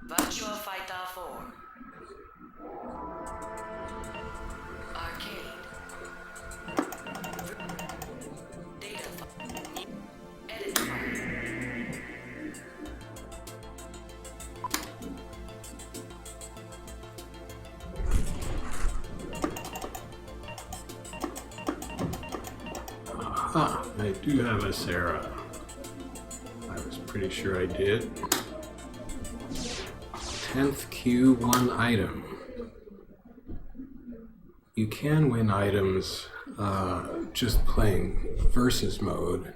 Virtua Fighter 4. Arcade. Data file. Edit file. Ah, I do have a Sarah. I was pretty sure I did. 10th Q1 item. You can win items just playing versus mode.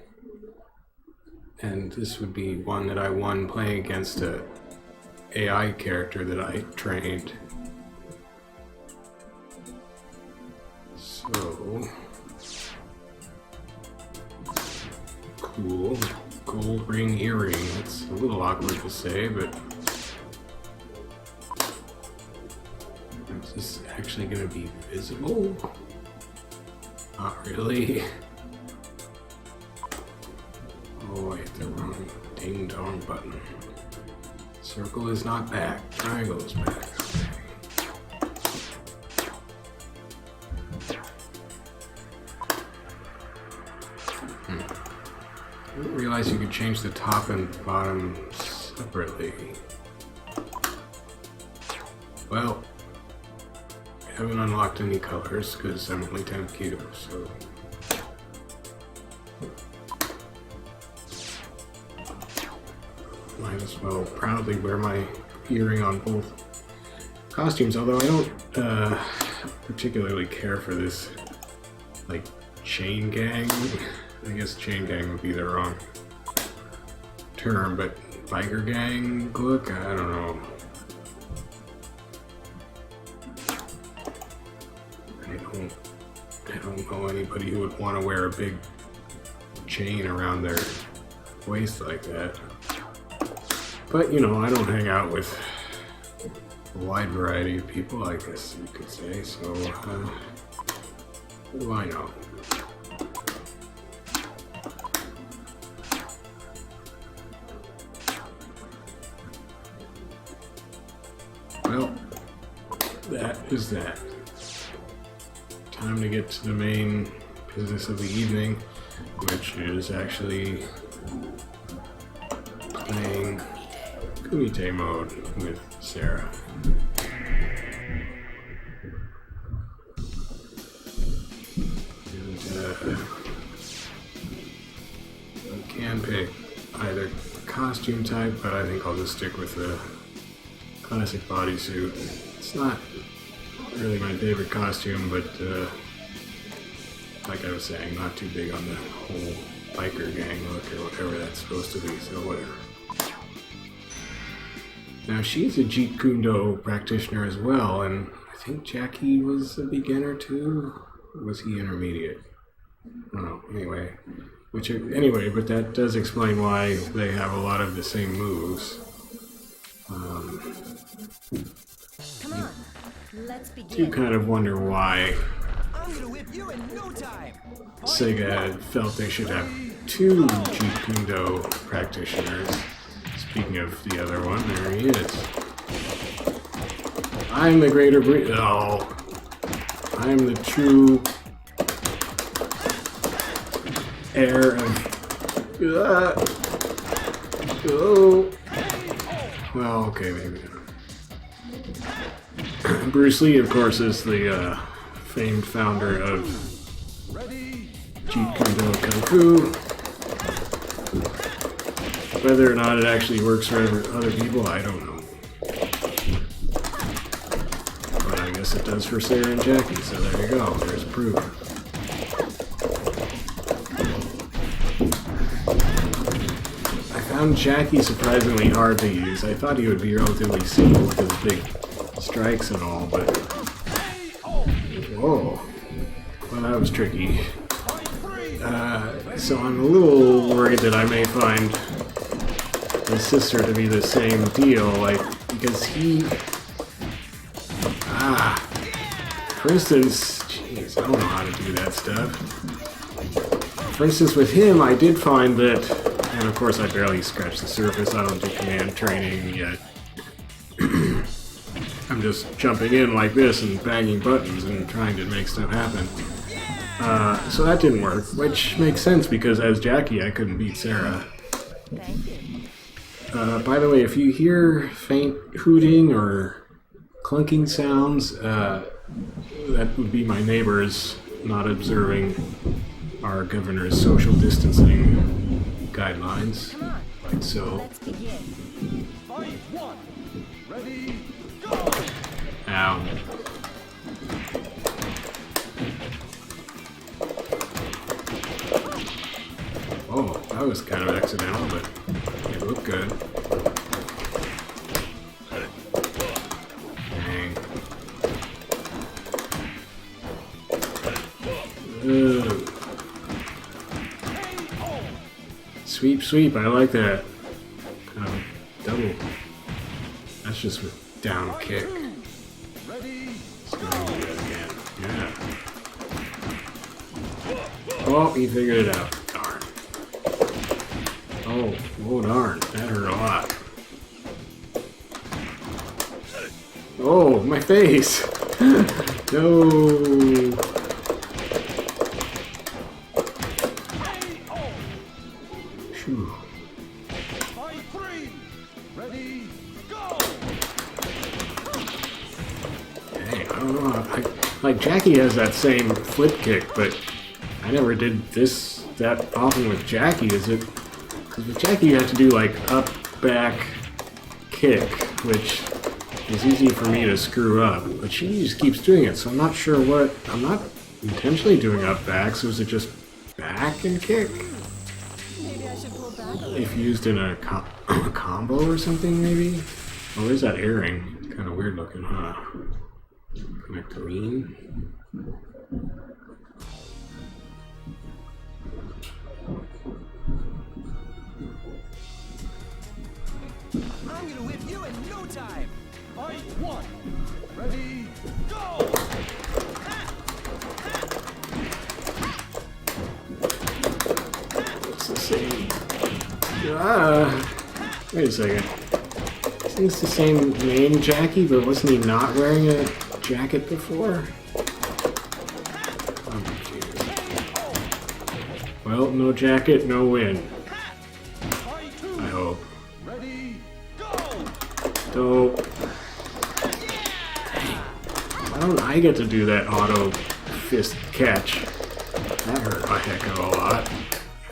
And this would be one that I won playing against a AI character that I trained. So cool. Gold ring earring. It's a little awkward to say, but is this actually going to be visible? Not really. Oh, I hit the wrong ding dong button. Circle is not back. Triangle is back. I didn't realize you could change the top and bottom separately. Well, I haven't unlocked any colors because I'm only 10th Q, so might as well proudly wear my earring on both costumes, although I don't particularly care for this, like, chain gang. I guess chain gang would be the wrong term, but biker gang look, I don't know. I don't know anybody who would want to wear a big chain around their waist like that. But, you know, I don't hang out with a wide variety of people, I guess you could say, so what do I know? Well, that is that. Time to get to the main business of the evening, which is actually playing Kumite mode with Sarah. And you can pick either costume type, but I think I'll just stick with the classic bodysuit. It's not really my favorite costume, but like I was saying, not too big on the whole biker gang look or whatever that's supposed to be, so whatever. Now she's a jeet kundo practitioner as well, and I think Jackie was a beginner too. Or was he intermediate? I don't know. Anyway, but that does explain why they have a lot of the same moves. Come on, let's begin. You kind of wonder why I'm gonna whip you in no time. Sega felt they should have two jeet kundo practitioners. Speaking of the other one, there he is. I'm the greater I'm the true heir of well, okay, maybe not. Bruce Lee, of course, is the famed founder of Jeet Kune Kung Fu. Whether or not it actually works for other people, I don't know. But I guess it does for Sarah and Jackie, so there you go. There's proof. I found Jackie surprisingly hard to use. I thought he would be relatively simple with his big strikes and all, but whoa, well, that was tricky. So I'm a little worried that I may find his sister to be the same deal, like, because he, for instance, jeez, I don't know how to do that stuff. For instance, with him, I did find that, and of course I barely scratched the surface, I don't do command training yet, I'm just jumping in like this and banging buttons and trying to make stuff happen. So that didn't work, which makes sense because as Jackie I couldn't beat Sarah. Thank you. By the way, if you hear faint hooting or clunking sounds, that would be my neighbors not observing our governor's social distancing guidelines. Come on. Like so. Let's begin. Fight one. Ready, go! Ow. Oh, that was kind of accidental, but it looked good. Dang. Ugh. Sweep, sweep, I like that. Double. That's just with down kick. Ready, Let's go do that again. Yeah. Oh, he figured it out. Darn. Oh darn. That hurt a lot. Oh, my face! No! Phew. fight three. Ready, go! Dang, I don't know. Like Jackie has that same flip kick, but I never did this that often with Jackie. Is it? Because with Jackie you have to do like up, back, kick, which is easy for me to screw up. But she just keeps doing it, so I'm not sure what. I'm not intentionally doing up, back. So is it just back and kick? Maybe I should pull back a little. If used in a combo or something, maybe? Oh, there's that airing. Kind of weird looking, huh? Connect green. I'm gonna whip you in no time. Fight one. Ready, go! It's the same. Wait a second. Isn't this the same name, Jackie, but wasn't he not wearing a jacket before? I'm confused. Well, no jacket, no win. Fight two. I hope. Ready, go! Dope. Why don't I get to do that auto fist catch? That hurt a heck of a lot.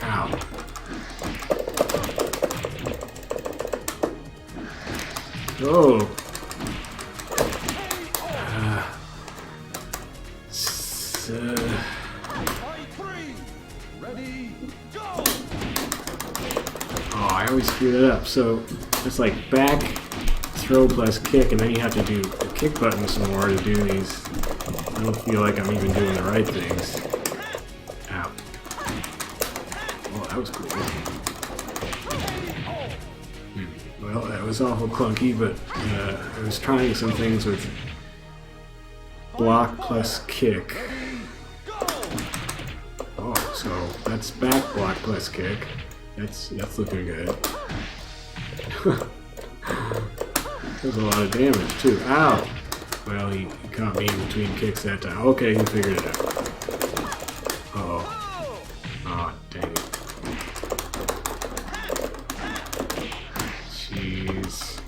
Ow. Oh. Fight three. Ready, go! Oh, I always screw that up. So it's like back, throw plus kick, and then you have to do the kick button some more to do these. I don't feel like I'm even doing the right things. Ow. Oh, that was cool. Well, that was awful clunky, but I was trying some things with block plus kick. Oh, so that's back block plus kick. That's looking good. There's a lot of damage too. Ow! Well, he caught me in between kicks that time. Okay, he figured it out. Uh-oh. Oh, dang it. Jeez.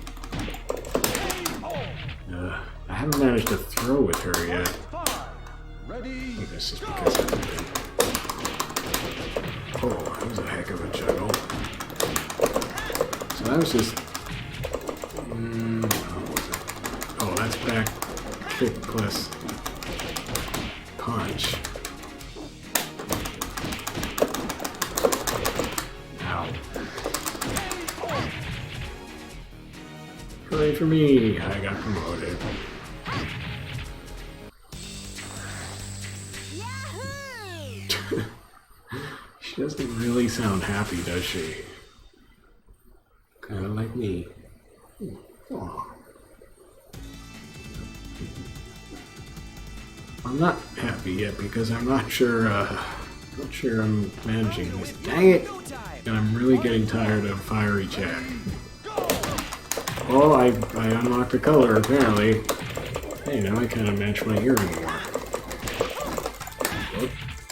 I haven't managed to throw with her yet. Ready, I think that's just because I did. Oh, that was a heck of a juggle. So that was just... what was it? Oh, that's back kick plus punch. Ow. Hooray for me! I got promoted. She doesn't really sound happy, does she? Kind of like me. Aw. I'm not happy yet because I'm not sure I'm managing this. Dang it! no time. And I'm really getting tired of fiery Jack. Oh, I unlocked the color, apparently. Hey, now I kind of match my earring more.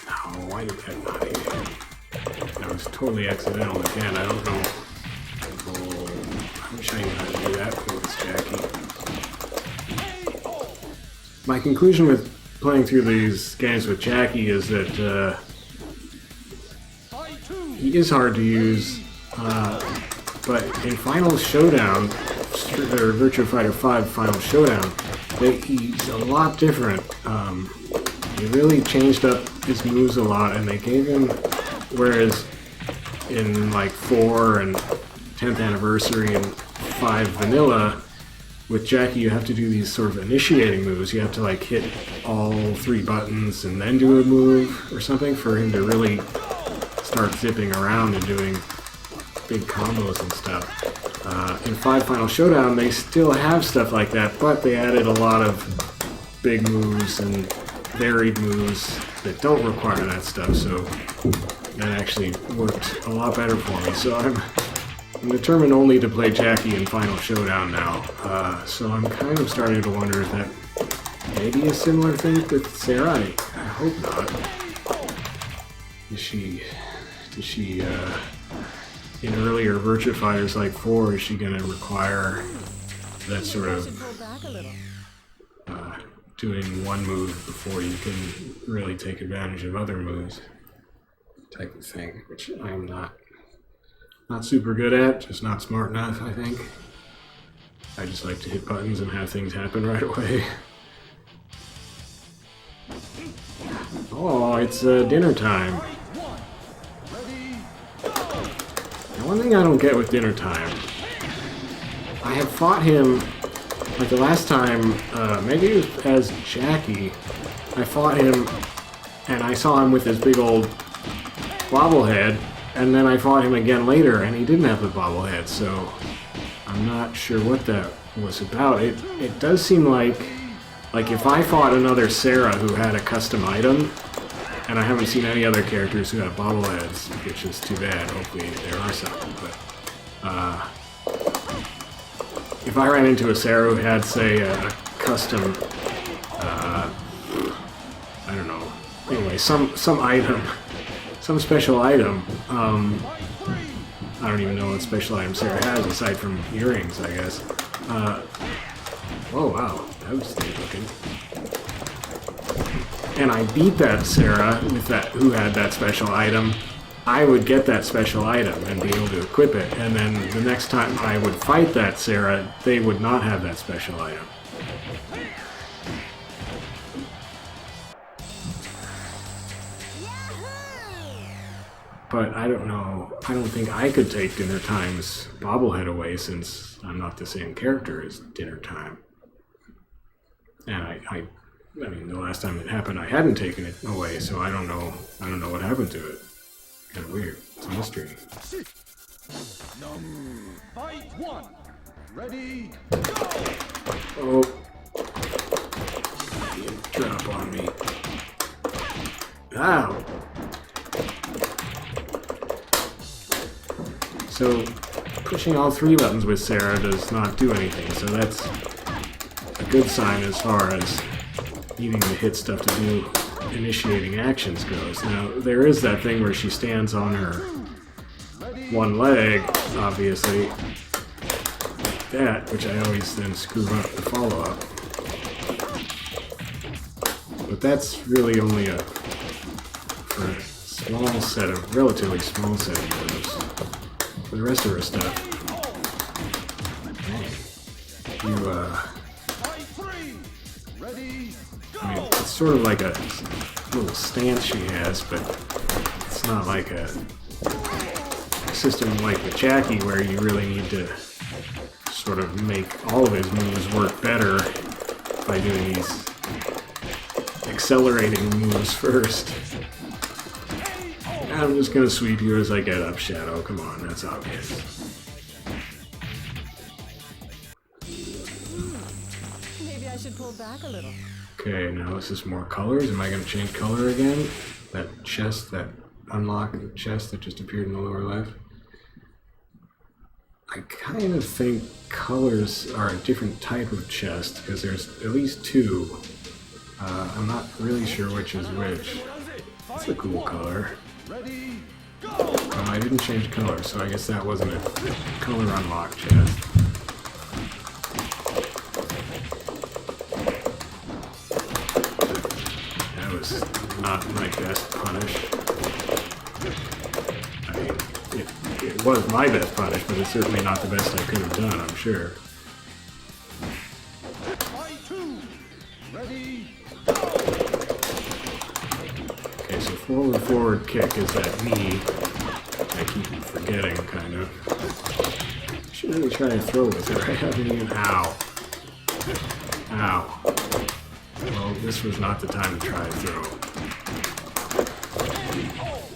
Oh, why did that not hit? That was totally accidental again, I don't know. Oh, I wish I knew how to do that for this Jackie. My conclusion with playing through these games with Jackie is that he is hard to use, but in Final Showdown, or Virtua Fighter 5 Final Showdown, he's a lot different. They really changed up his moves a lot, and they gave him, whereas in like 4 and 10th Anniversary and 5 Vanilla, with Jackie you have to do these sort of initiating moves. You have to like hit all 3 buttons and then do a move or something for him to really start zipping around and doing big combos and stuff. In 5 Final Showdown, they still have stuff like that, but they added a lot of big moves and varied moves that don't require that stuff, so that actually worked a lot better for me. So I'm determined only to play Jackie in Final Showdown now. So I'm kind of starting to wonder if that may be a similar thing with Sarah. I hope not. Does she in earlier Virtua Fighters like 4, is she going to require that sort of doing one move before you can really take advantage of other moves type of thing, which I'm not super good at, just not smart enough, I think. I just like to hit buttons and have things happen right away. Oh, it's dinner time. Now, one thing I don't get with dinner time, I have fought him, like the last time, maybe it was as Jackie, I fought him and I saw him with his big old bobblehead, and then I fought him again later and he didn't have the bobblehead, so I'm not sure what that was about. It does seem like if I fought another Sarah who had a custom item, and I haven't seen any other characters who have bobbleheads, which is too bad. Hopefully there are some. But if I ran into a Sarah who had, say, a custom, I don't know. Anyway, some item, some special item. I don't even know what special item Sarah has aside from earrings, I guess. Oh wow, that was neat looking. And I beat that Sarah with who had that special item, I would get that special item and be able to equip it. And then the next time I would fight that Sarah, they would not have that special item. But I don't know. I don't think I could take Dinner Time's bobblehead away since I'm not the same character as Dinner Time. And I mean, the last time it happened, I hadn't taken it away, so I don't know what happened to it. Kind of weird. It's a mystery. Fight 1. Ready, go! Oh. You drop on me. Ow! So, pushing all 3 buttons with Sarah does not do anything, so that's a good sign as far as needing to hit stuff to do initiating actions goes. Now, there is that thing where she stands on her one leg, obviously, like that, which I always then screw up the follow-up. But that's really only for a small set of, relatively small set of moves. For the rest of her stuff, I mean, it's sort of like a little stance she has, but it's not like a system like the Jackie where you really need to sort of make all of his moves work better by doing these accelerating moves first. I'm just gonna sweep you as I get up, Shadow. Come on, that's obvious. Maybe I should pull back a little. Okay, now this is more colors. Am I gonna change color again? That chest, that unlocked chest that just appeared in the lower left. I kind of think colors are a different type of chest, because there's at least two. I'm not really sure which is which. It's a cool color. Ready, go! I didn't change color, so I guess that wasn't a color unlock chest. That was not my best punish. I mean, it was my best punish, but it's certainly not the best I could have done, I'm sure. Fight two. Ready, Okay, so forward kick is that knee. I keep forgetting, kind of. I should really try to throw with it. I haven't even. Ow. Ow. Well, this was not the time to try to throw.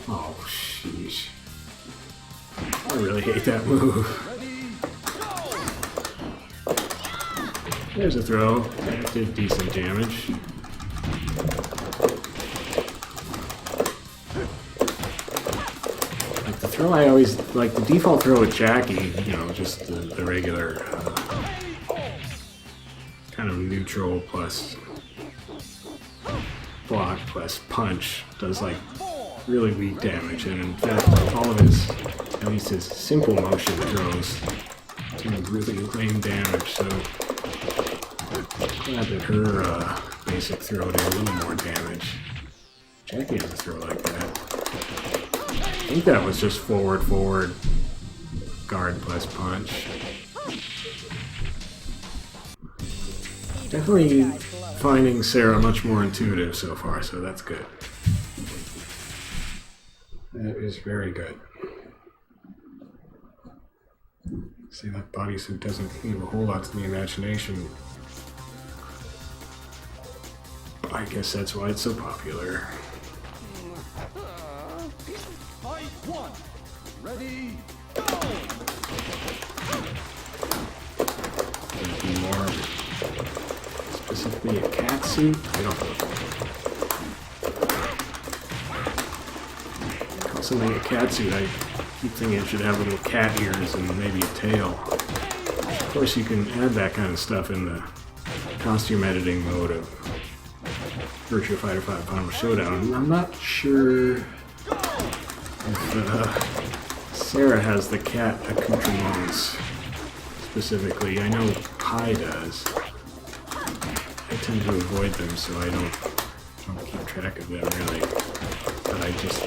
Oh, sheesh. I really hate that move. There's a throw. That did decent damage. Like the throw, I always like the default throw with Jackie. You know, just the regular kind of neutral plus block plus punch does like really weak damage, and in fact, all of his, at least his simple motion throws, do really lame damage. So glad that her basic throw did a little more damage. Jackie has a throw like that. I think that was just forward, guard plus punch. Definitely finding Sarah much more intuitive so far, so that's good. That is very good. See, that bodysuit doesn't leave a whole lot to the imagination. I guess that's why it's so popular. fight one. Ready, go! It'd be more specifically a cat suit. I don't know. Call something a cat suit. I keep thinking it should have little cat ears and maybe a tail. Of course, you can add that kind of stuff in the costume editing mode of Virtua Fighter 5 Final Showdown. I'm not sure if Sarah has the cat accoutrements specifically. I know Pi does. I tend to avoid them, so I don't keep track of them really. But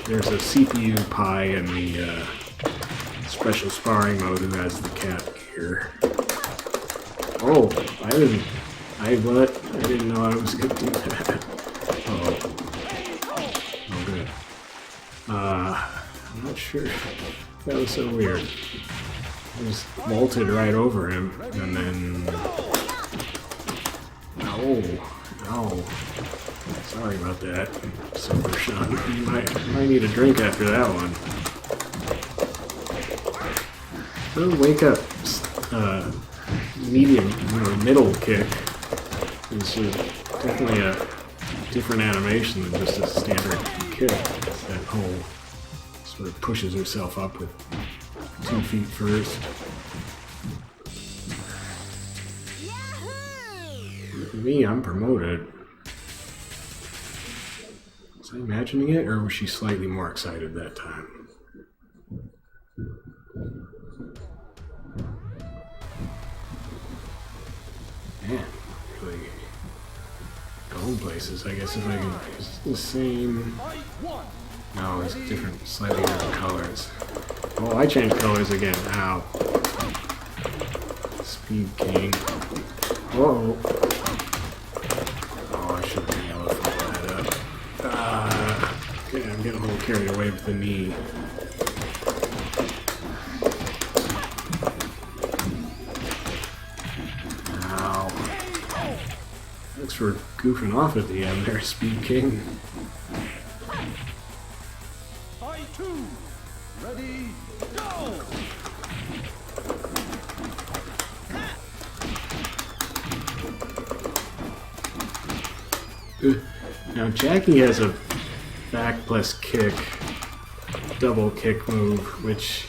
there's a CPU Pi in the special sparring mode who has the cat gear. Oh, I didn't know I was gonna do that. Oh good. I'm not sure. That was so weird. I just vaulted right over him, and then... No. Sorry about that, Silver Shun. You might need a drink after that one. The wake up medium or middle kick is definitely a different animation than just a standard kick. That whole sort of pushes herself up with 2 feet first. For me, I'm promoted. Was I imagining it, or was she slightly more excited that time? Man, really going places. I guess if I can use the same. No, it's different, slightly different colors. Oh, I changed colors again. Ow. Speed King. Whoa. Oh, I should have been able to follow that up. Okay, I'm getting a little carried away with the knee. Ow. Thanks for goofing off at the end there, Speed King. Fight two. Ready, go! Now Jackie has a back plus kick, double kick move, which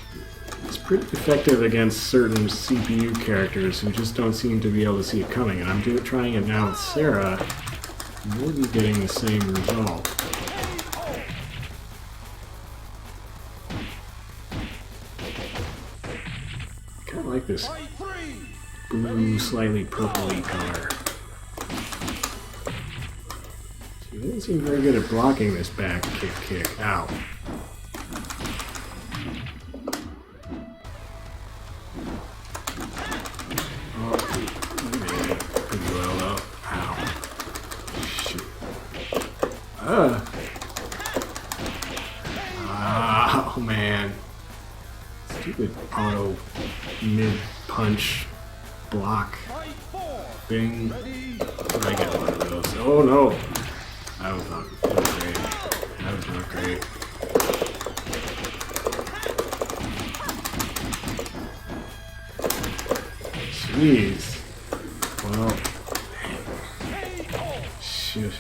is pretty effective against certain CPU characters who just don't seem to be able to see it coming. And I'm trying it now with Sarah. Maybe getting the same result. Kind of like this blue, slightly purpley color. He doesn't seem very good at blocking this back kick. Ow. Oh, he made it pretty well though. Ow. Shoot. Oh man. Stupid auto mid-punch block thing. I get one of those. Oh no! That was not great. That was not great. Jeez. Well, shit.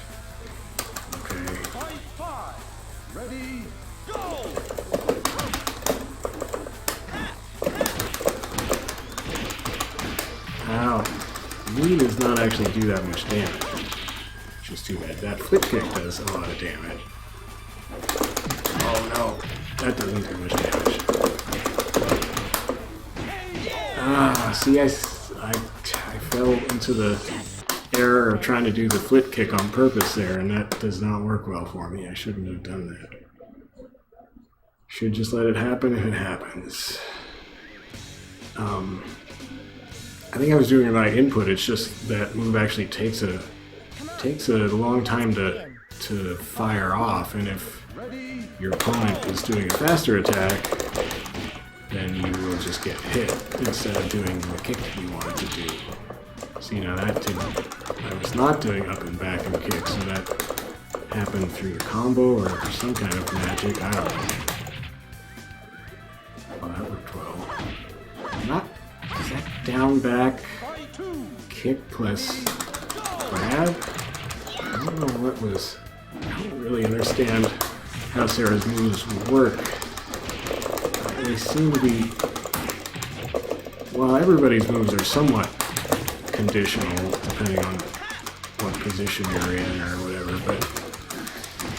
Okay. Ready, go! Ow. Knee does not actually do that much damage. Which is too bad. That flip kick does a lot of damage. Oh no. That doesn't do much damage. See, I fell into the error of trying to do the flip kick on purpose there, and that does not work well for me. I shouldn't have done that. Should just let it happen if it happens. I think I was doing the right input. It's just that move actually takes a long time to fire off, and if your opponent is doing a faster attack, then you will just get hit instead of doing the kick you wanted to do. See, now that didn't. I was not doing up and back and kick, so that happened through the combo or some kind of magic. I don't know. Oh, that worked well. Not. Is that down back kick plus grab? I don't know what was. I don't really understand how Sarah's moves work. They seem to be. Well, everybody's moves are somewhat conditional depending on what position you're in or whatever, but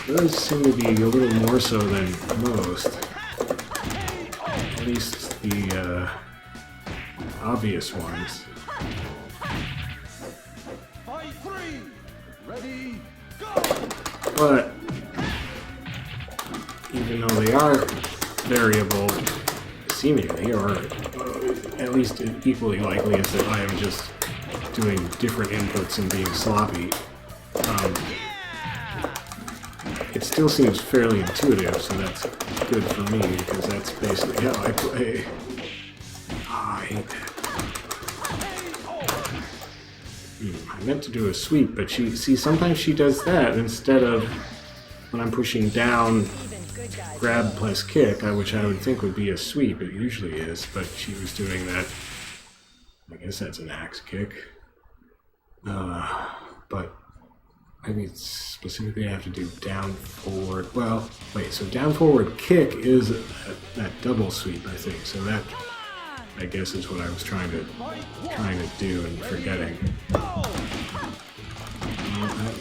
those seem to be a little more so than most. At least the obvious ones. Fight three. Ready, go! But even though they are variable, seemingly, or at least equally likely as if I am just doing different inputs and being sloppy, it still seems fairly intuitive, so that's good for me, because that's basically how I play. Oh, I hate that. I meant to do a sweep, but sometimes she does that instead of when I'm pushing down grab plus kick, which I would think would be a sweep. It usually is, but she was doing that. I guess that's an axe kick. But maybe specifically I have to do down forward. Well, wait, so down forward kick is that double sweep, I think. So that, I guess, is what I was trying to do and forgetting.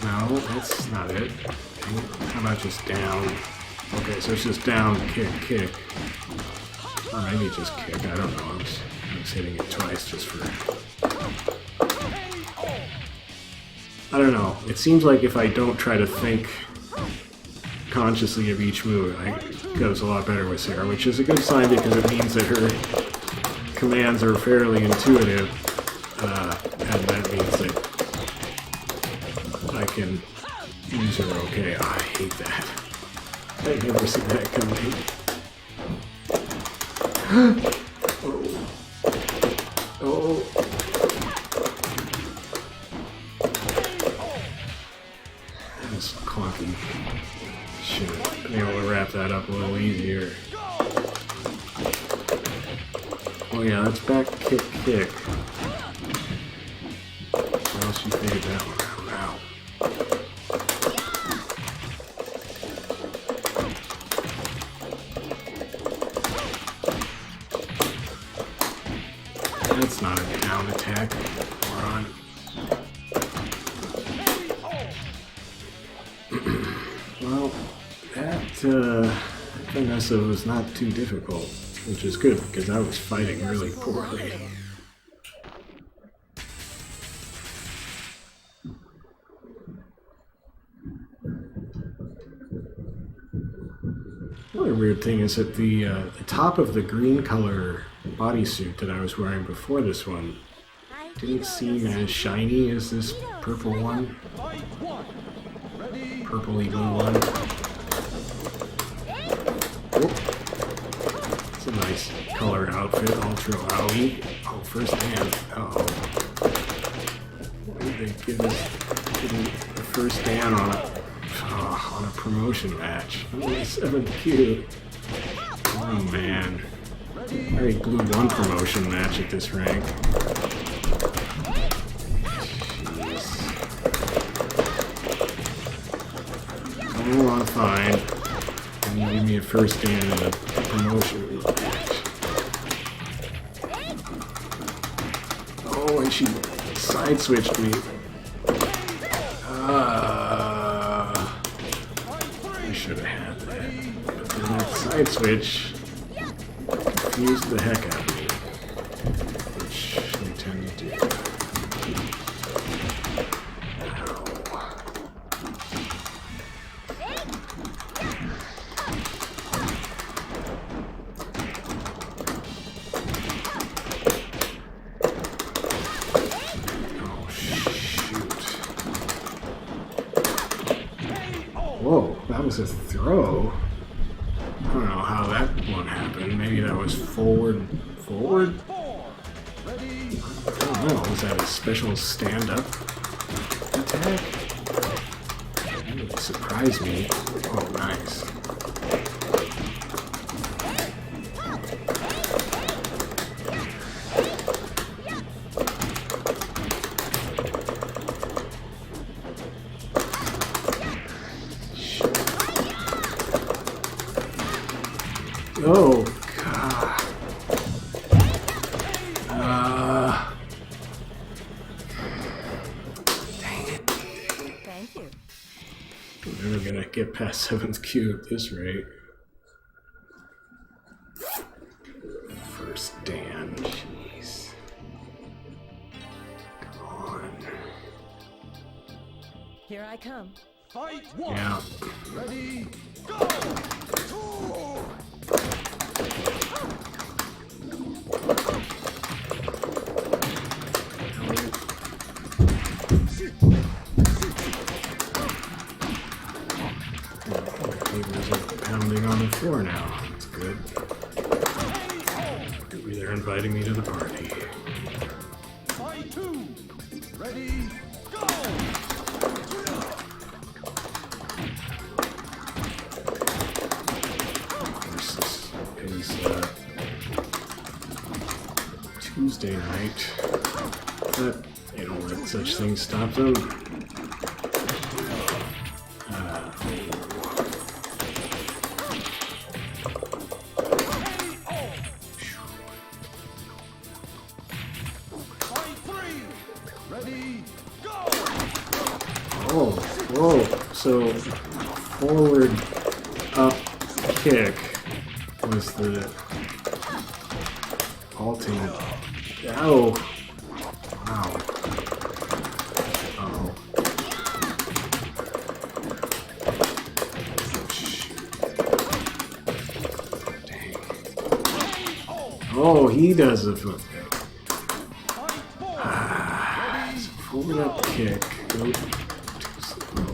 No, that's not it. How about just down? Okay, so it's just down, kick. Or maybe just kick, I don't know. I was hitting it twice just for... I don't know. It seems like if I don't try to think consciously of each move, it goes a lot better with Sarah, which is a good sign because it means that her commands are fairly intuitive, and that means that I can use her okay. Oh, I hate that. I never see that coming. Oh. That's clunky. Should have been able to wrap that up a little easier. Oh yeah, that's back kick. Well, she figured that one out now. That's not a down attack. Moron. Well, that Vanessa was not too difficult, which is good because I was fighting really poorly. Another weird thing is that the top of the green color bodysuit that I was wearing before this one didn't seem as shiny as this purple one. Purpley blue one. Whoop. It's a nice colored outfit, ultra owie. Oh, first hand. Uh-oh. Why did they give me the first hand on a promotion match? Only 7Q. Oh man. I already blew one promotion match at this rank. Oh, I'm fine. And you give me a first stand in a promotion match. Oh, and she side switched me. I should have had that. But then that side switch confused the heck out of me. Which they tend to do. Whoa, that was a throw. I don't know how that one happened. Maybe that was forward? I don't know. Was that a special stand-up attack? That would surprise me. Oh, nice. Oh, God. Dang it. Thank you. I'm never gonna get past 7th Q at this rate. First stand, jeez. Come on. Here I come. Fight one. Yeah. Ready, go! Tables are pounding on the floor now. That's good. Maybe they're inviting me to the party. Fight two. Ready, go! This is Tuesday night. But they don't let such things stop them. Fight three. Ready, go! Oh, whoa. So, forward up kick was the ultimate. Oh. Wow. Oh. Dang. Oh, he does a foot kick. Forward up kick. Go too slow.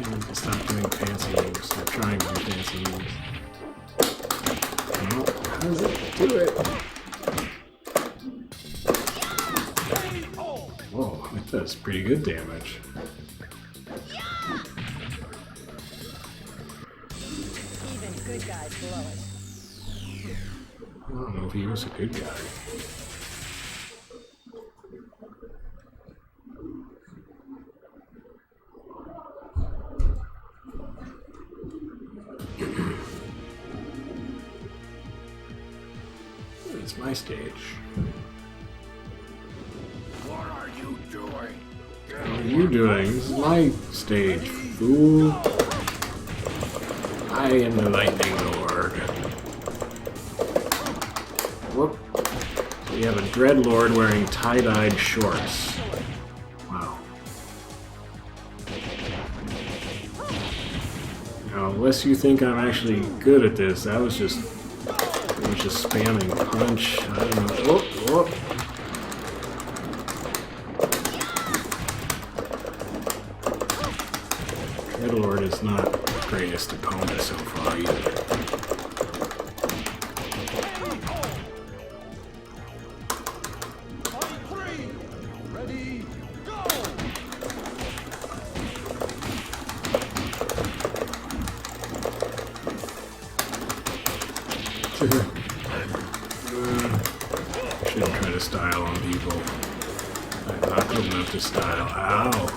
Okay, stop doing fancy moves. Stop trying to do fancy moves. No, how does it do it? Whoa, that does pretty good damage. Even good guys blow it. I don't know if he was a good guy. it's my stage. What are you doing? What are you doing? This is my stage, fool. I am the Lightning Lord. Whoop. So you have a Dreadlord wearing tie-dyed shorts. Wow. Now, unless you think I'm actually good at this, I was just spamming punch. I don't know. Whoop, whoop. Dreadlord is not the greatest opponent so far either. Ready, go! Shouldn't try to style on people. I'm not good enough to style. Ow!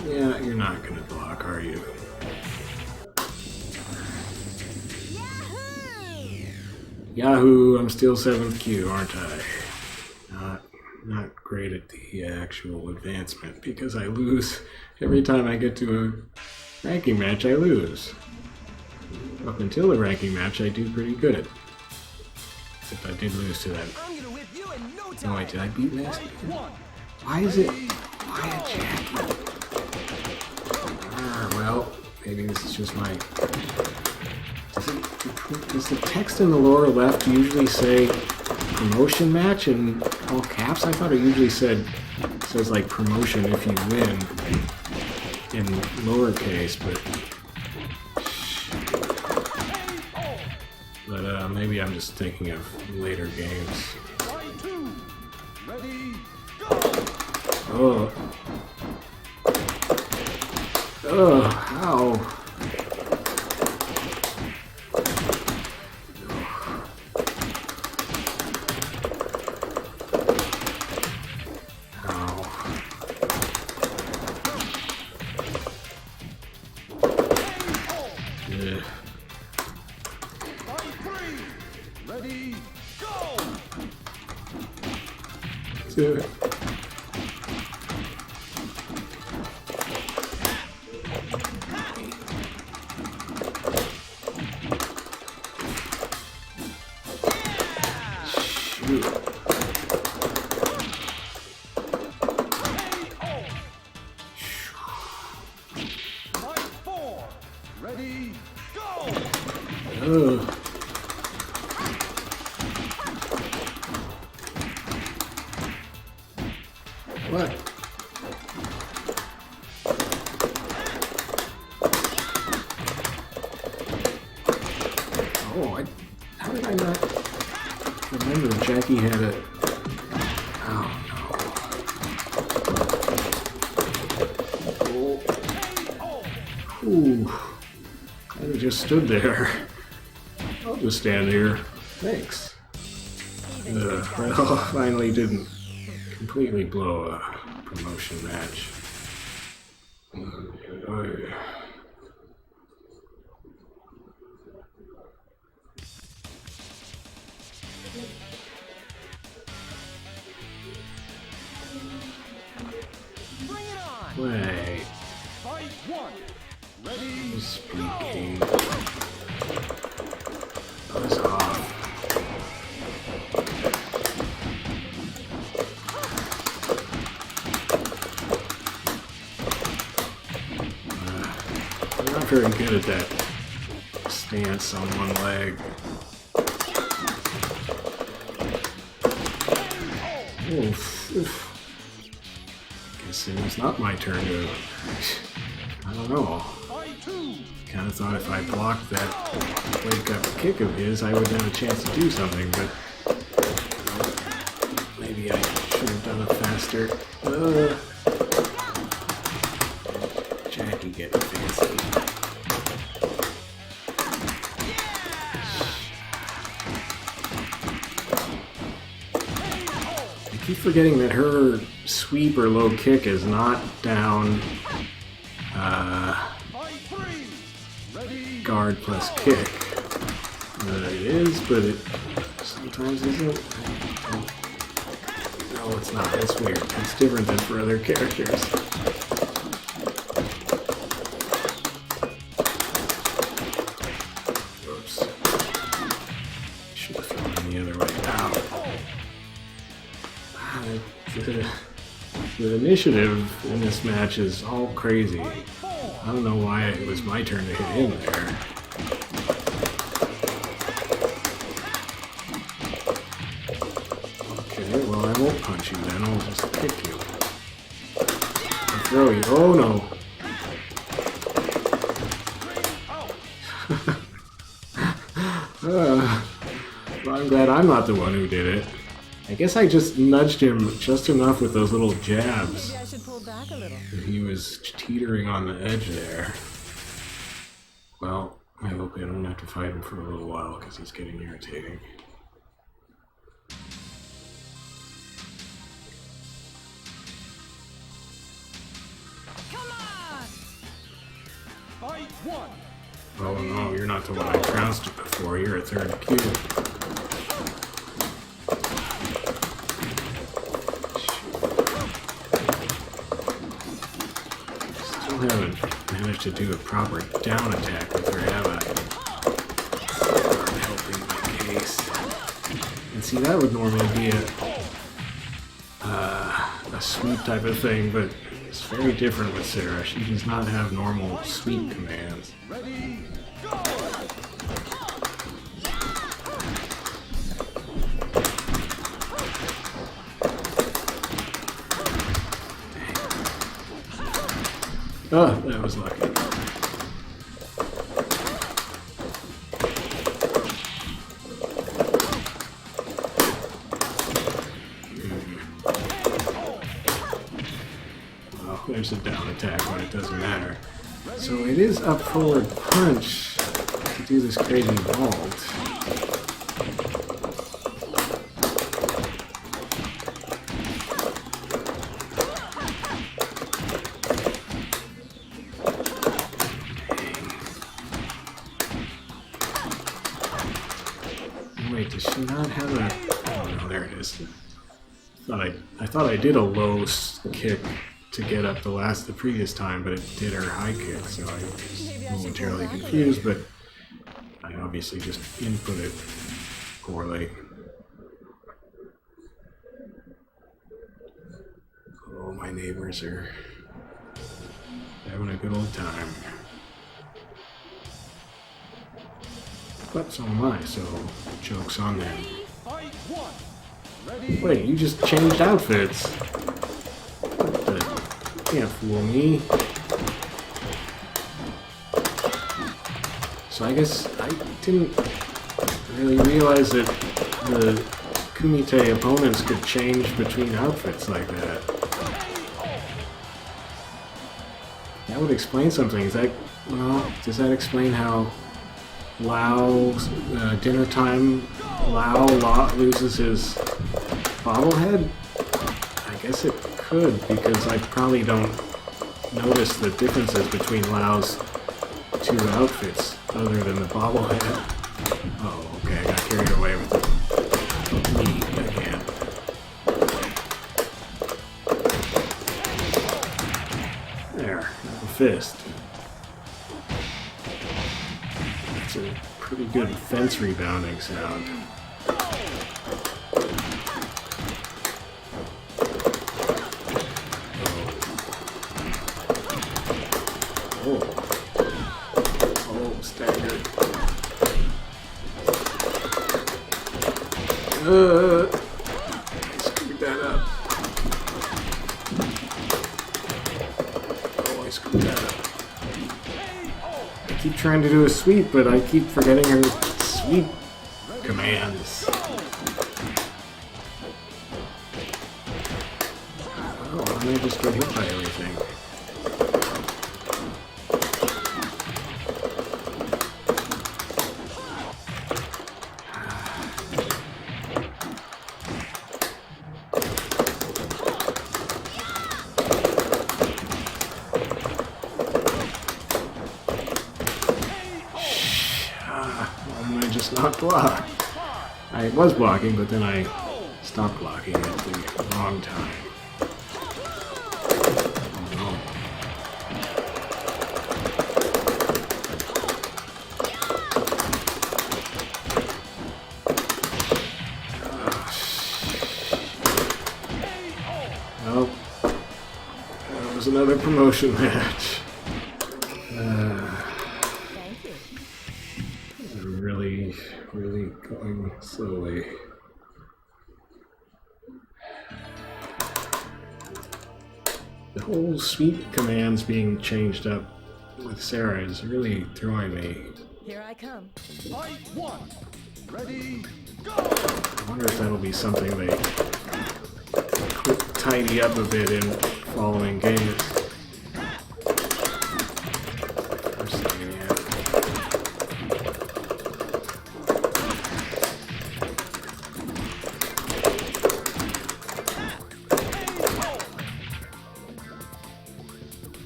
Yeah, you're not gonna block, are you? Yahoo! I'm still 7th Q, aren't I? Not great at the actual advancement because I lose every time I get to a ranking match. I lose. Up until the ranking match, I do pretty good. Except I did lose to that. I'm gonna whip you in no time. No, wait, did I beat Master? One. Why is it? Why a Jackie? Well, maybe this is just my. Does the text in the lower left usually say promotion match in all caps? I thought it usually says like promotion if you win in lowercase, but maybe I'm just thinking of later games. Ready, go! Oh. Oh, how? Ready, go! Do it. Shoot. Fight 4. Ready, go! Ugh. What? Oh, how did I not remember Jackie had a... Oh, no. Oh. Ooh. I just stood there. I'll just stand here. Thanks. Well, finally didn't completely blow a promotion match. Bring it on! Wait. Fight 1. Ready, Speaking. Buzz off. I'm not very good at that stance on one leg. Oof, oof. Guess it was not my turn to... I don't know. fight 2. Kind of thought if I blocked that wake-up kick of his, I would have a chance to do something, but maybe I should have done it faster. Jackie getting fancy. I keep forgetting that her sweep or low kick is not down. Fight 3. guard plus kick. It is, but it sometimes isn't. No, it's not. It's weird. It's different than for other characters. Oops. Should have thrown the other way. Ow. The initiative in this match is all crazy. I don't know why it was my turn to hit him there. Okay, well I won't punch you then, I'll just kick you. I'll throw you. Oh no! Well, I'm glad I'm not the one who did it. I guess I just nudged him just enough with those little jabs. Maybe I should pull back a little. He was teetering on the edge there. Well, I hope I don't have to fight him for a little while because he's getting irritating. Come on! Fight one! Oh no, you're not the one I trounced before. You're a third cube. Still haven't managed to do a proper down attack with her, have I? Helping my case. And see, that would normally be a sweep type of thing, but it's very different with Sarah. She does not have normal sweep commands. Ready, go! Oh, that was lucky. Well, there's a down attack when it doesn't matter. So it is up forward punch to do this crazy vault. Wait, does she not have a... Oh no, there it is. I thought I did a low kick to get up the previous time, but it did her high kick, so I was momentarily confused, but I obviously just input it poorly. Oh, my neighbors are having a good old time. But so am I, so joke's on them. Fight one! Ready, Wait, you just changed outfits? What the? You can't fool me. So I guess I didn't really realize that the Kumite opponents could change between outfits like that. That would explain something. Is that, well, does that explain how Lao, dinner time, Lao loses his bobblehead? I guess it could, because I probably don't notice the differences between Lao's two outfits other than the bobblehead. Oh, okay, I got carried away with the knee again. There, a fist. That's a pretty good fence rebounding sound. Staggered. I screwed that up. Oh, I screwed that up. I keep trying to do a sweep, but I keep forgetting her sweep commands. Oh, why did I just get hit by everything? and I just not block? I was blocking, but then I stopped blocking at the wrong time. Oh no. Well, that was another promotion match. Thank you. I'm really going slowly. The whole sweep commands being changed up with Sarah is really throwing me. Here I come. Fight one. Ready, go! I wonder if that'll be something they tidy up a bit in following games. First thing, yeah.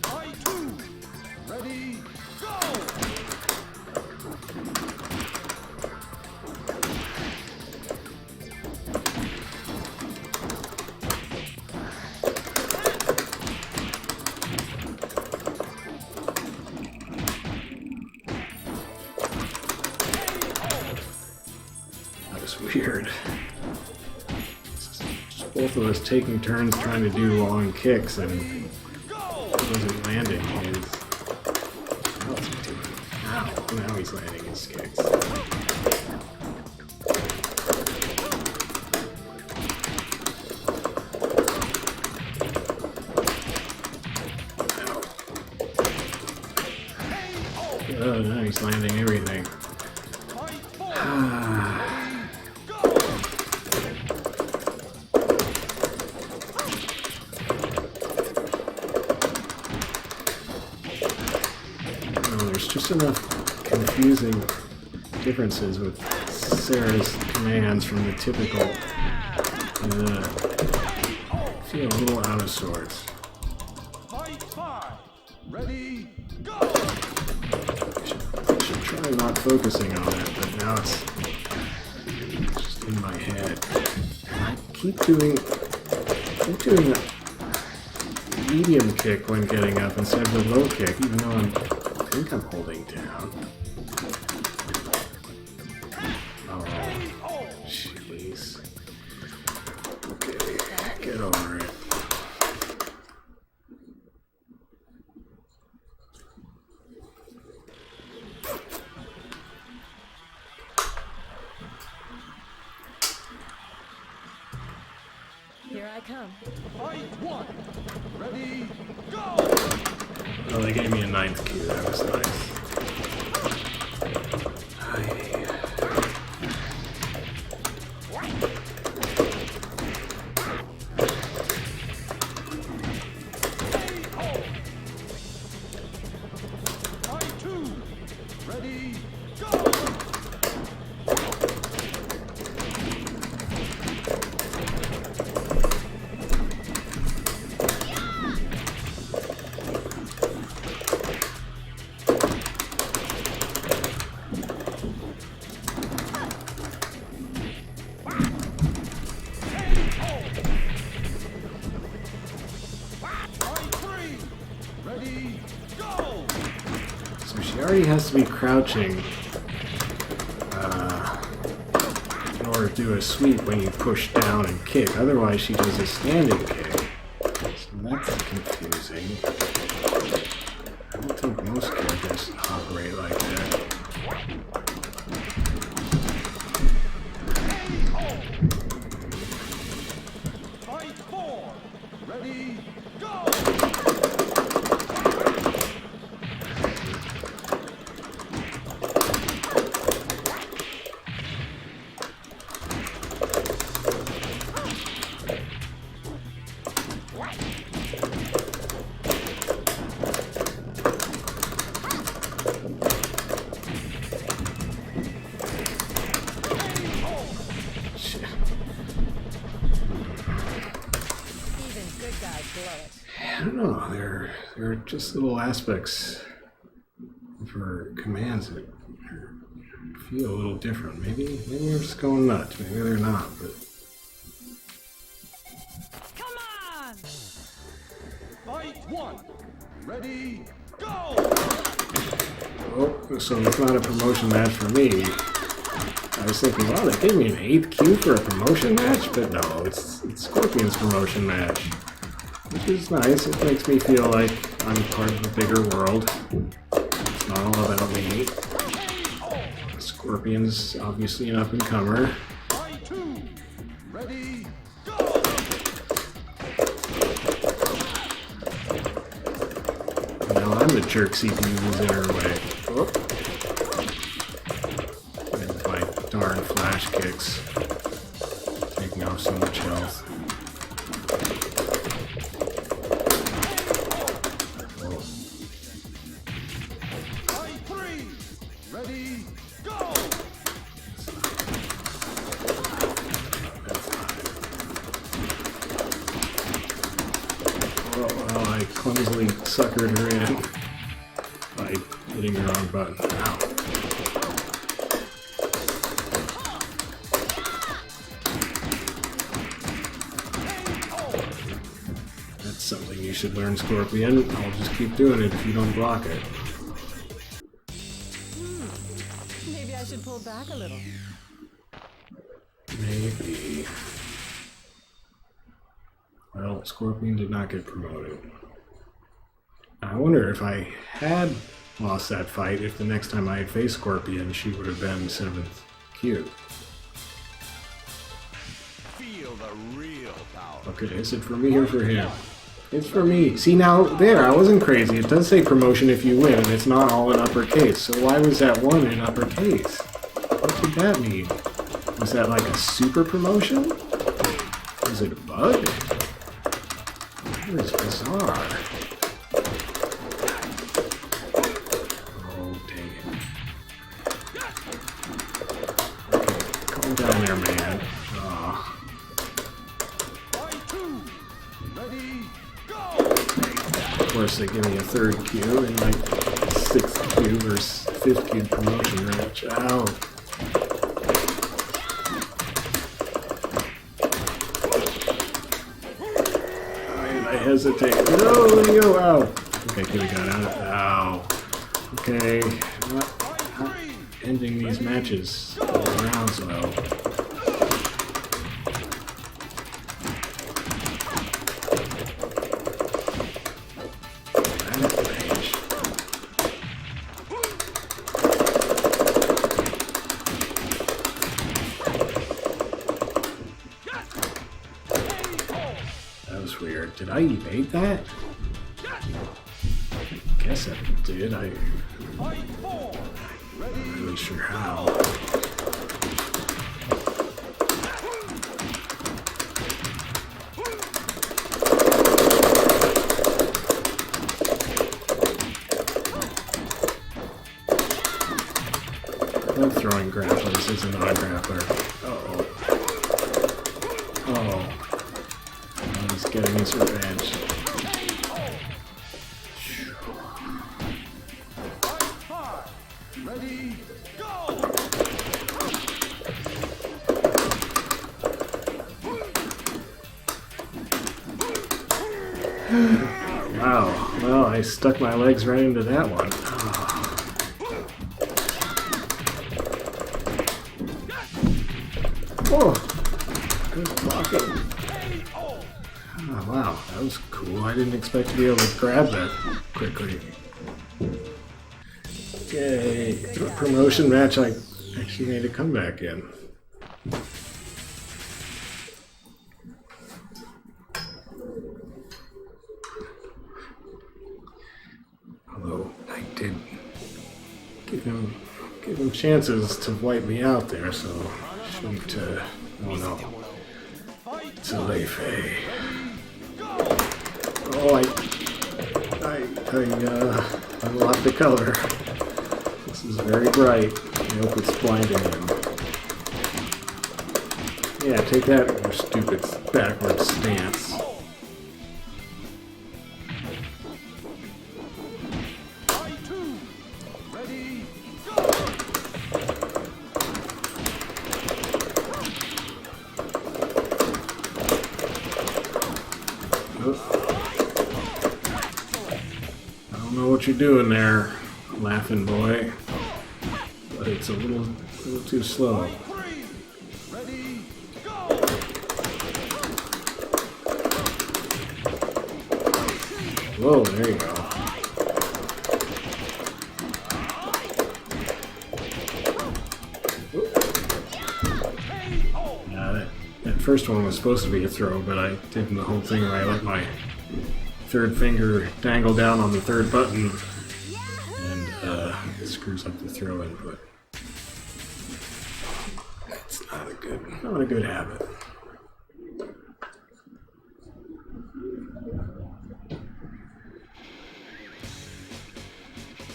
Fight two. Ready, go! That was weird. Just both of us taking turns trying to do long kicks and it wasn't landing his. What's he doing? Ow. Now he's landing his kicks. Oh, now he's landing everything. Fight four. There's just enough confusing differences with Sarah's commands from the typical. I feel a little out of sorts. Fight five. Ready, go! I should try not focusing on it, but now it's just in my head. And I keep doing a medium kick when getting up instead of the low kick, even though I think I'm holding down. Oh, jeez. Okay, get over it. Here I come. Fight one. Ready, go! Oh, they gave me a 9th key. That was nice. Aye. Fight two. Ready, go! Fight three. Ready, go! So she already has to be crouching in order to do a sweep when you push down and kick. Otherwise, she does a standing kick. So that's confusing. I don't think most characters operate like that. Fight four. Ready, go! Shit. Even good guys blow it. I don't know. There are just little aspects of her commands that are feel a little different. Maybe they're just going nuts. Maybe they're not, but Come on! Fight one. Ready, go! oh, so it's not a promotion match for me. I was thinking, wow, they gave me an 8th Q for a promotion match, but no, it's Scorpion's promotion match, which is nice. It makes me feel like I'm part of a bigger world. It's not all about me. Scorpion's obviously an up-and-comer. Fight two. Ready, go! Now I'm the jerk CPU in her way. Oh. And my darn flash kicks. Taking off so much health. Oh. Fight three. Ready, go! Oh, well, I clumsily suckered her in by hitting the wrong button. Ow. That's something you should learn, Scorpion. I'll just keep doing it if you don't block it. Maybe I should pull back a little. Maybe. Well, Scorpion did not get promoted. I wonder if I had lost that fight, if the next time I had faced Scorpion, she would have been 7th Q. Feel the real power. Okay, is it for me or for him? It's for me. See, now, there, I wasn't crazy. It does say promotion if you win, and it's not all in uppercase. So why was that one in uppercase? What did that mean? Was that like a super promotion? Was it a bug? That was bizarre. Oh, dang it. Okay, calm down there, man. Aw. Fight two. Ready, go! Of course, they give me a 3rd Q in my 6th Q or 5th Q promotion match. Ow. I hesitate. No, let me go. Ow. Okay, could have got out of. Ow. Okay. Not ending these matches all rounds well. That was weird. Did I evade that? I guess I did. I'm Fight four. not really sure how. I love throwing grapplers as a non-grappler. Uh-oh. Oh. He's getting his revenge. Ready, go! Wow. Well, I stuck my legs right into that one. Oh. Good blocking. Oh, wow. That was cool. I didn't expect to be able to grab that quickly. Yay. Promotion match I actually made a comeback in. Although I did give him chances to wipe me out there, so shouldn't, oh no. It's a Lei-Fei. Oh, I unlocked the color. This is very bright. I hope it's blinding him. Yeah, take that, you stupid backwards stance. what you're doing there, laughing boy. But it's a little too slow. Three. Ready, go! Whoa, there you go. That first one was supposed to be a throw, but I did the whole thing where I let my third finger dangle down on the third button, and it screws up the throw input. It's not a good habit.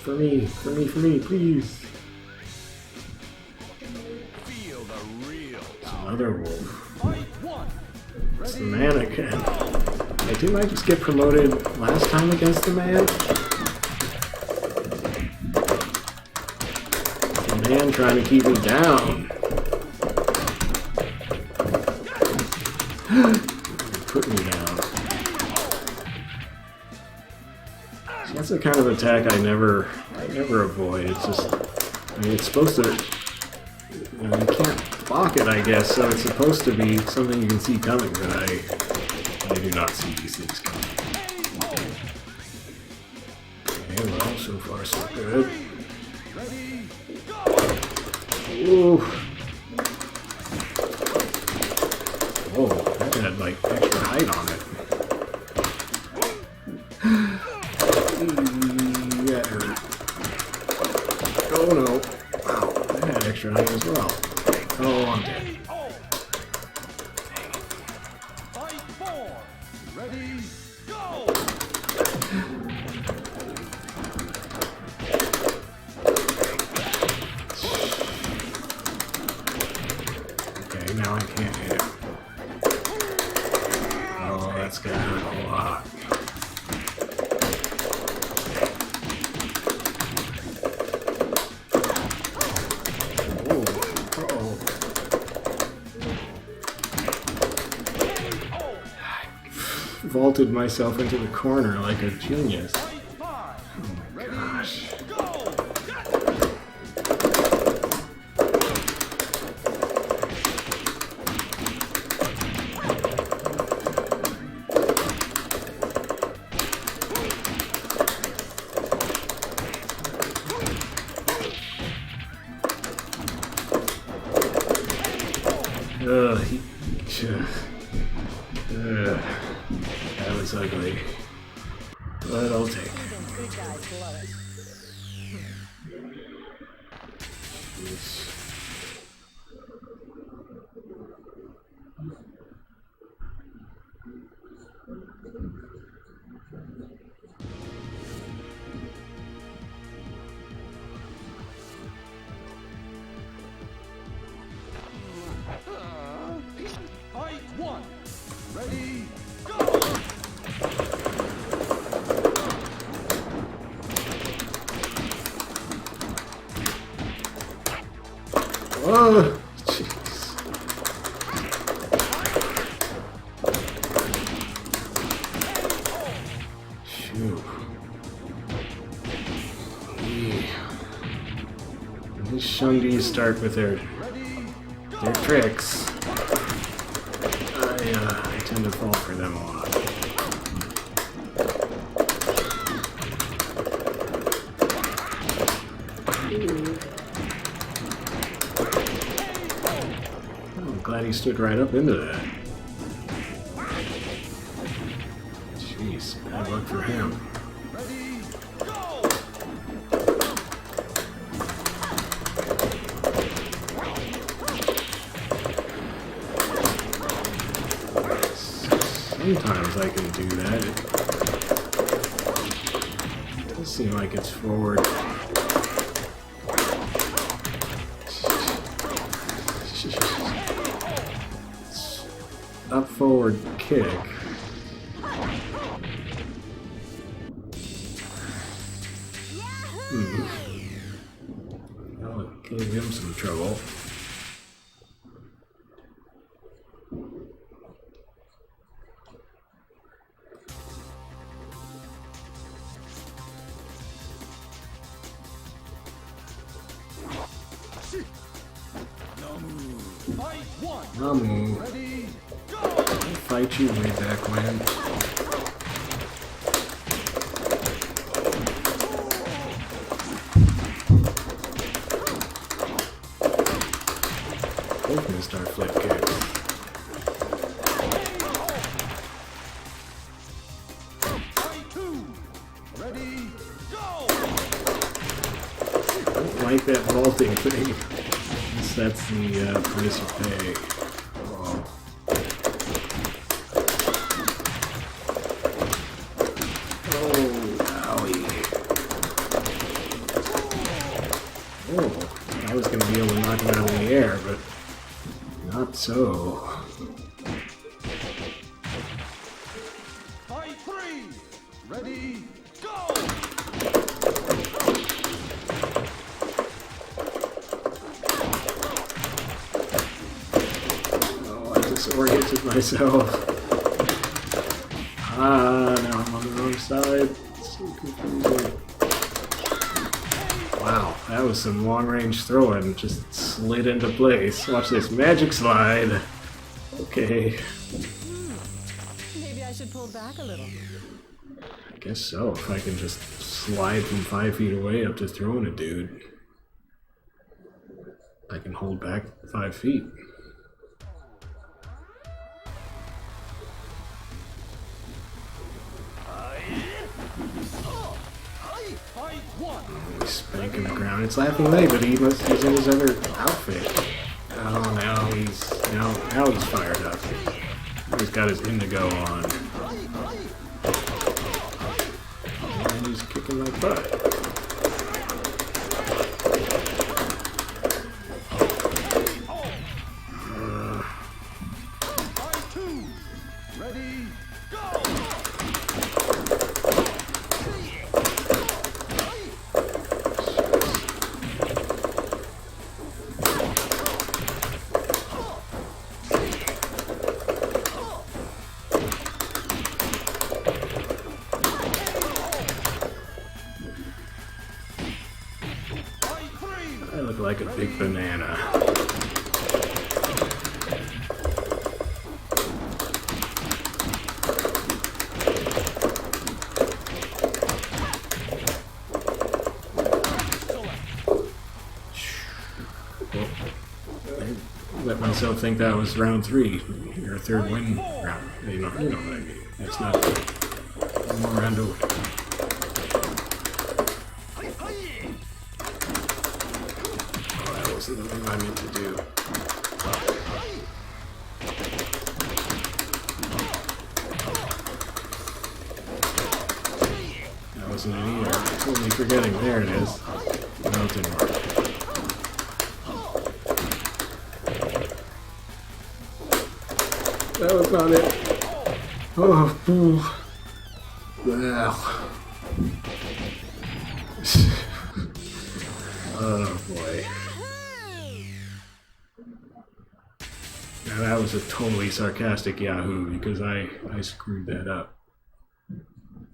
For me, please. Feel the real Another wolf. Fight one. It's the man again. Hey, didn't I just get promoted last time against the man? The man trying to keep me down. Put me down. So that's the kind of attack I never avoid. It's just, I mean, it's supposed to, you can't block it, I guess, so it's supposed to be something you can see coming, but I do not see these things coming. Okay, well, so far so good. Ooh. Whoa, that had like extra height on it. That hurt. Oh no. Wow, that had extra height as well. Oh, I'm dead. Fight four. Ready, go! Okay, now I can't hit him. Oh, that's gonna hurt a lot. Vaulted myself into the corner like a genius. Oh my gosh. That was ugly, but I'll take it. Good guys love it. Fight one. Ready, go! Oh, jeez. Shoot. These shungis start with their tricks. I tend to fall for them a lot. I'm glad he stood right up into that. Jeez, bad luck for him. Ready, go! Sometimes I can do that. It does seem like it's forward. Up forward kick. Well, it gave him some trouble. Fight one. Mamu, Ready, go! I'll fight you way back when. Both missed our flip kicks. Fight two. Ready, go! I don't like that vaulting thing. That's the price you pay. Oh. Oh, owie. Oh, I was going to be able to knock him out of the air, but not so. Fight three. Ready, go! Oh, I disoriented myself. Ah, now I'm on the wrong side. It's so confusing. Wow, that was some long-range throwing. Just slid into place. Watch this magic slide. Okay, Maybe I should pull back a little. I guess so. If I can just slide from 5 feet away up to throwing a dude, I can hold back 5 feet. Fight one. He's spanking the ground. It's laughing leg, but he's in his other outfit. Oh, now he's fired up. He's got his indigo on. And he's kicking my butt. Fight two. Ready, go! Fight three. I look like a big banana. I let myself think that was round 3, or third win round. You know what I mean. It's not one more round to win. Oh, that wasn't the move I meant to do. That wasn't an either. I'm totally forgetting. There it is. No, it didn't work. That was not it. Oh, ooh. Well. Oh boy. Now that was a totally sarcastic Yahoo because I screwed that up.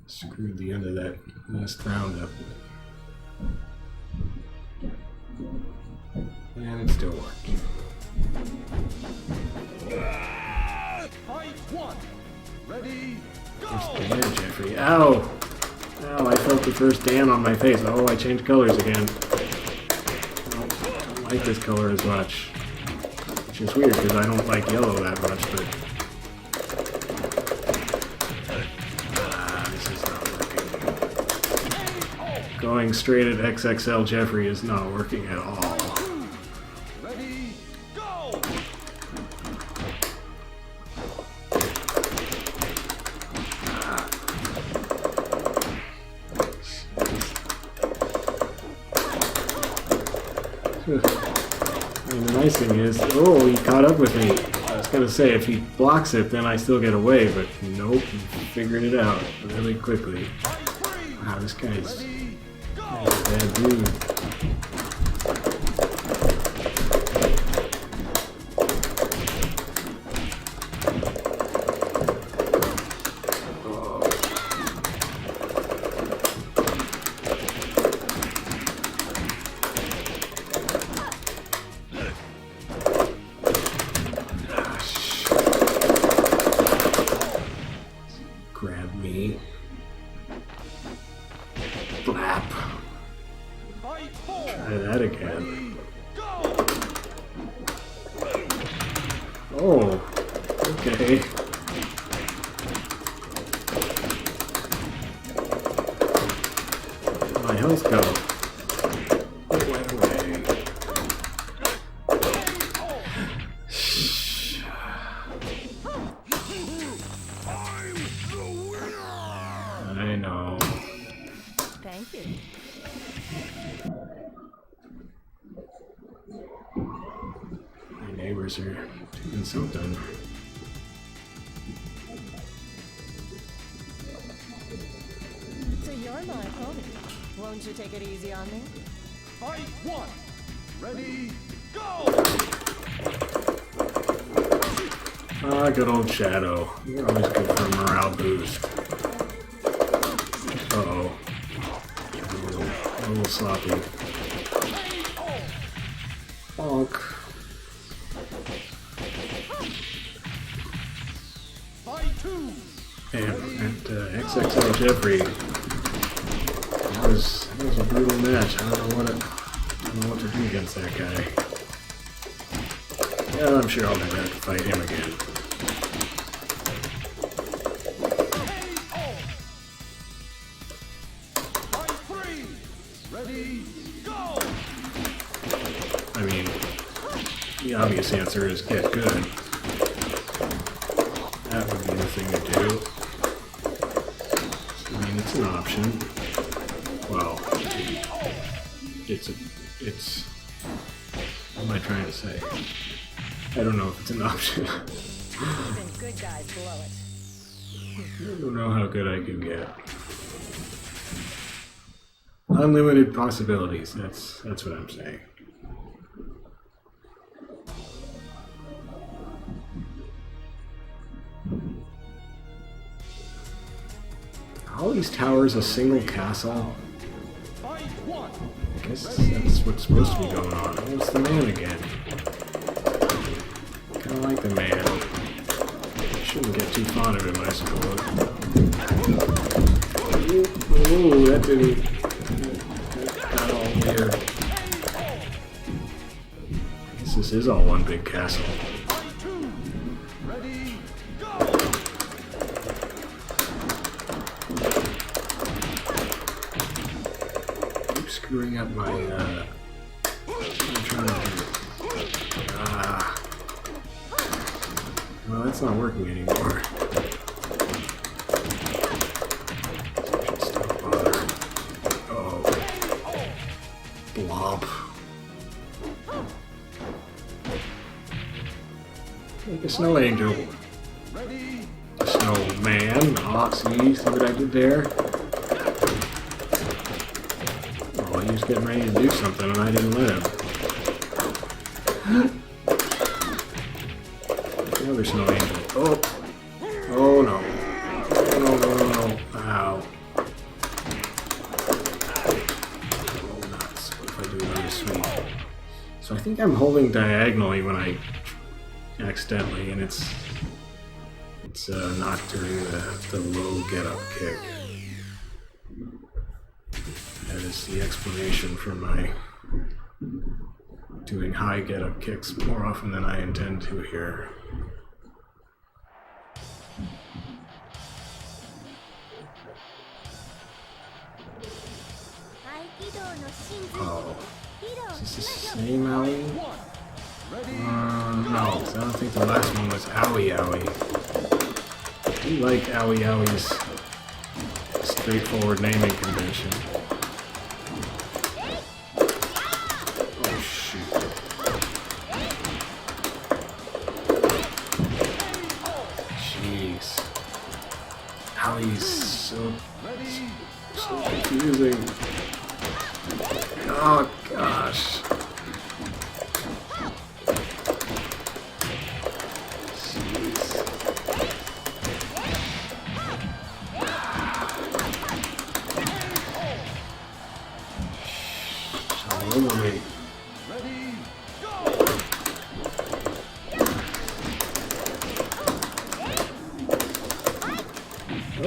Screwed the end of that last round up. And it still worked. Fight one. Ready, First go! Dan, Jeffrey. Ow! Ow, I felt the first Dan on my face. Oh, I changed colors again. I don't like this color as much. Which is weird because I don't like yellow that much, but... this is not working. Going straight at XXL Jeffrey is not working at all. Ready, go! I mean, the nice thing is, oh, he caught up with me. I was gonna say, if he blocks it, then I still get away, but nope, he figured it out really quickly. Fight three. Wow, this guy's Ready, go! a bad dude. Try that again. Oh, okay. Where'd my health go? It went away. I know. Thank you. My neighbors are doing something. So you're my pony. Won't you take it easy on me? Fight one. Ready, go! Ah, good old Shadow. You're always good for a morale boost. Uh-oh. A little sloppy. Bonk. Fight two. Damn, that XXL Jeffrey. That was a brutal match. I don't know what to do against that guy. Yeah, I'm sure I'll never have to fight him again. Fight three. Ready, go! I mean, the obvious answer is get good. That would be the thing to do. I mean, it's an option. Well, it's, what am I trying to say? I don't know if it's an option. Even good guys blow it. I don't know how good I can get. Unlimited possibilities, that's what I'm saying. All these towers a single castle? Fight one. I guess that's what's supposed to be going on. Oh, it's the man again. Kinda like the man. Shouldn't get too fond of him, I suppose. Ooh, that didn't... That got all weird. I guess this is all one big castle. Fight two. Ready, go! Keep screwing up my, I'm trying to do. Well, that's not working anymore. I should stop bothering. Oh. Blop. Make a snow angel. Ready, A snowman. Oh, see what I did there? Oh, he was getting ready to do something and I didn't let him. Another snow angel. Oh! Oh no. No. Ow. Oh, nuts. What if I do another sweep? So I think I'm holding diagonally when I accidentally, and it's not during the low get-up kick. That is the explanation for my doing high get-up kicks more often than I intend to here. Oh. Is this the same alley? No, 'cause I don't think the last one was Owie Owie. I do like Owie Owie's straightforward naming convention. Oh shoot. Jeez. Owie's so confusing. Oh gosh.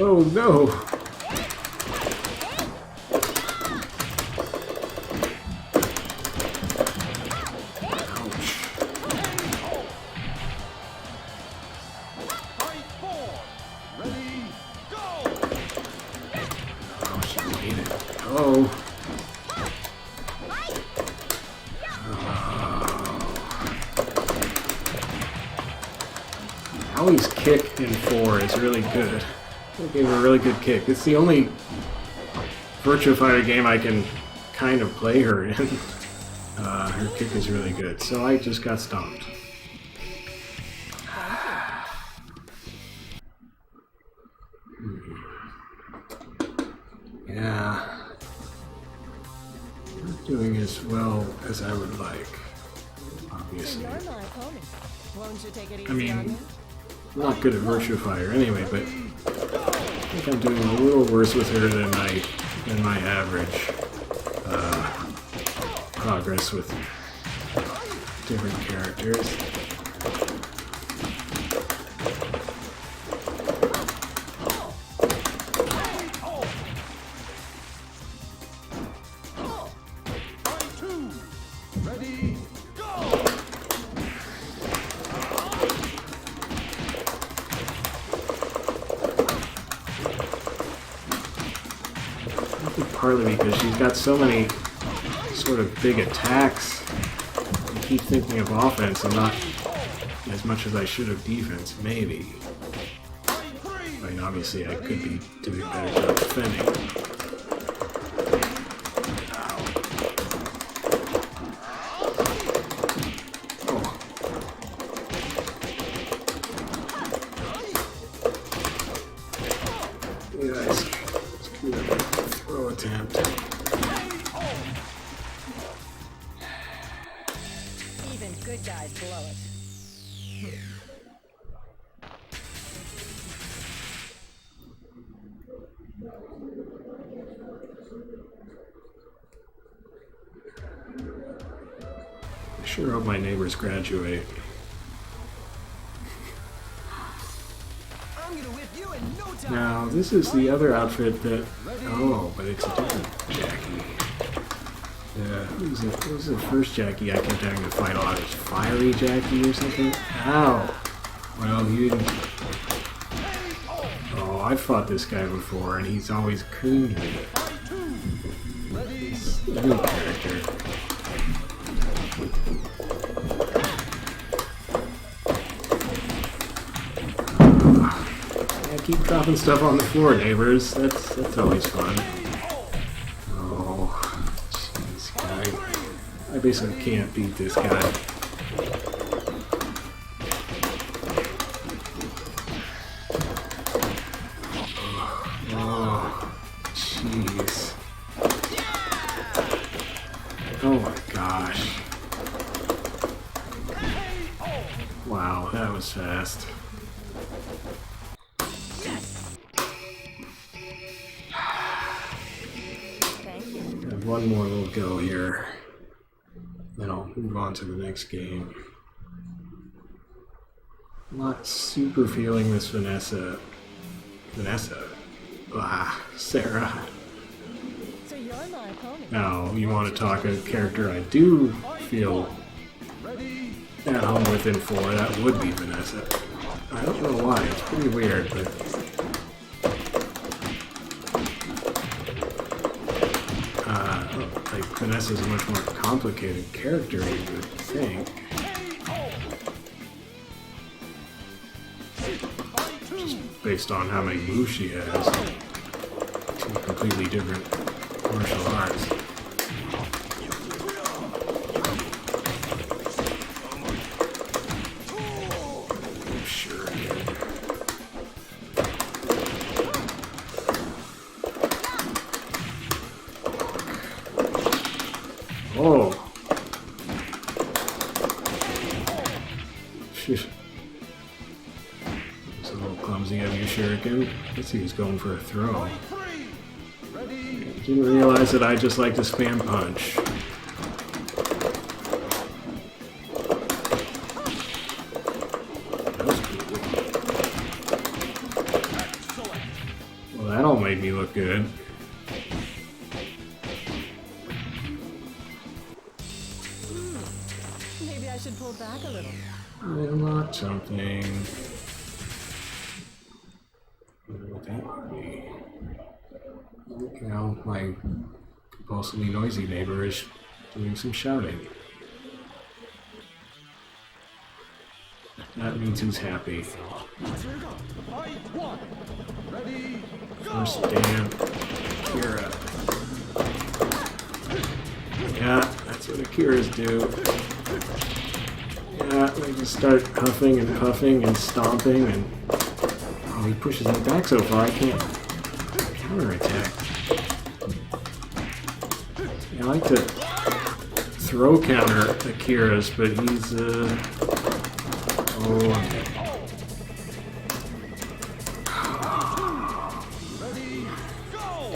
Oh no! Owie's kick in 4 is really good. It gave her a really good kick. It's the only Virtua Fighter game I can kind of play her in. Her kick is really good. So I just got stomped. Yeah. Not doing as well as I would like, obviously. You're my opponent. Won't you take it easy I mean, on me? I'm not good at Virtua Fighter anyway, but I think I'm doing a little worse with her than my average progress with different characters. Partly because she's got so many sort of big attacks. I keep thinking of offense and not as much as I should of defense, maybe. I mean, obviously I could be doing a better job defending. Even good guys blow it. I sure hope my neighbors graduate. I'm gonna whip you in no time. Now, this is the other outfit that... Oh, but it's a different Jackie. Who's the first Jackie I kept having to fight a lot? Is Fiery Jackie or something? Ow! Well, you didn't... Oh, I've fought this guy before, and he's always cooned me. It's a new character. Yeah, keep dropping stuff on the floor, neighbors. That's always fun. I basically can't beat this guy. Oh, jeez. Oh my gosh. Wow, that was fast. Thank you. Have one more little go here. Then I'll move on to the next game. I'm not super feeling this Vanessa. Sarah. So you're my opponent. Now, you want to talk a character I do feel at home with in 4, that would be Vanessa. I don't know why, it's pretty weird, but... like, Vanessa's a much more complicated character, you would think. Just based on how many moves she has. Two completely different martial arts. Sure. Oh. It's a little clumsy of you, Shuriken. I guess he was going for a throw. Didn't realize that I just like to spam punch. That was cool. Well, that all made me look good. Maybe I should pull back a little. Unlock something. I wonder what that would be. Now my compulsively noisy neighbor is doing some shouting. That means he's happy. Fight one. Ready, go! First damn Akira. Yeah, that's what Akiras do. Yeah, they just start huffing and puffing and stomping, and oh, he pushes me back so far I can't counterattack. I like to throw counter Akira's, but he's oh, I'm dead. Ready, go!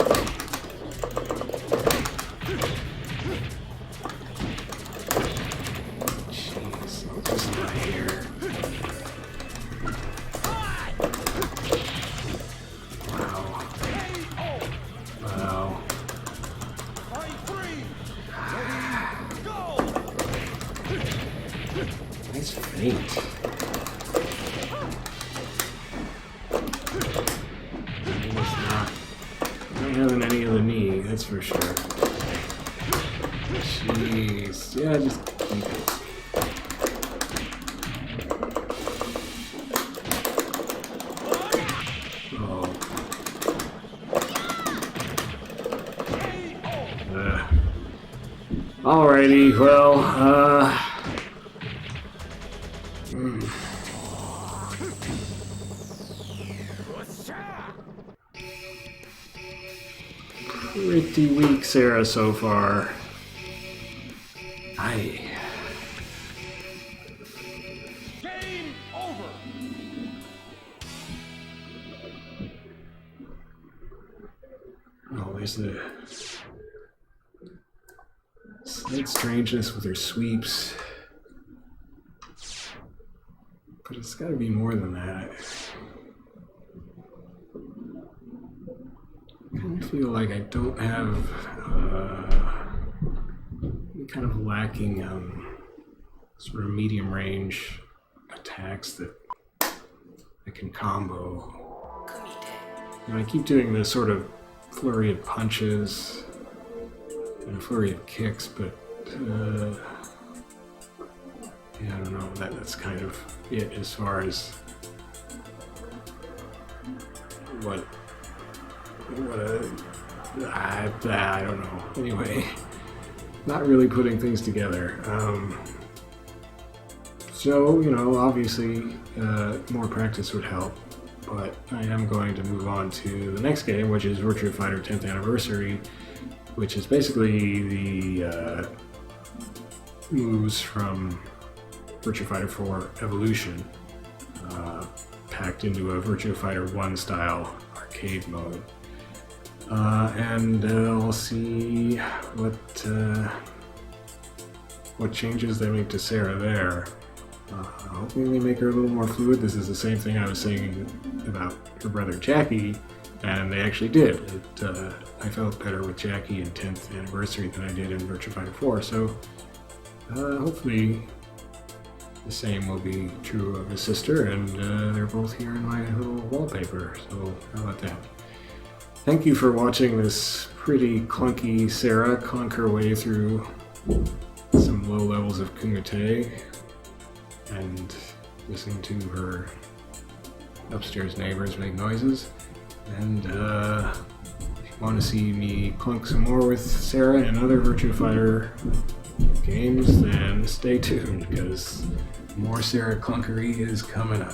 Jeez, I'll just lie here. Wow. Wow. Fight three. Ready, go! Nice feint. Almost not having any of the knee, that's for sure. Jeez. Yeah, just keep it. Oh. Alrighty, well, pretty weak Sarah so far. Game over. Oh, there's the slight strangeness with her sweeps. But it's gotta be more than that. I kind of feel like I don't have any kind of lacking sort of medium range attacks that I can combo. Kumite. And I keep doing this sort of flurry of punches and a flurry of kicks, but yeah, I don't know. That's kind of it as far as what I don't know. Anyway, not really putting things together. So, you know, obviously more practice would help, but I am going to move on to the next game, which is Virtua Fighter 10th Anniversary, which is basically the moves from Virtua Fighter 4 Evolution packed into a Virtua Fighter 1 style arcade mode. And I'll see what changes they make to Sarah there. Hopefully they make her a little more fluid. This is the same thing I was saying about her brother Jackie, and they actually did. I felt better with Jackie in 10th Anniversary than I did in Virtua Fighter 4, so hopefully the same will be true of his sister, and they're both here in my little wallpaper, so how about that? Thank you for watching this pretty clunky Sarah clunk her way through some low levels of Kumite and listening to her upstairs neighbors make noises. And if you want to see me clunk some more with Sarah and other Virtua Fighter games, then stay tuned, because more Sarah clunkery is coming up.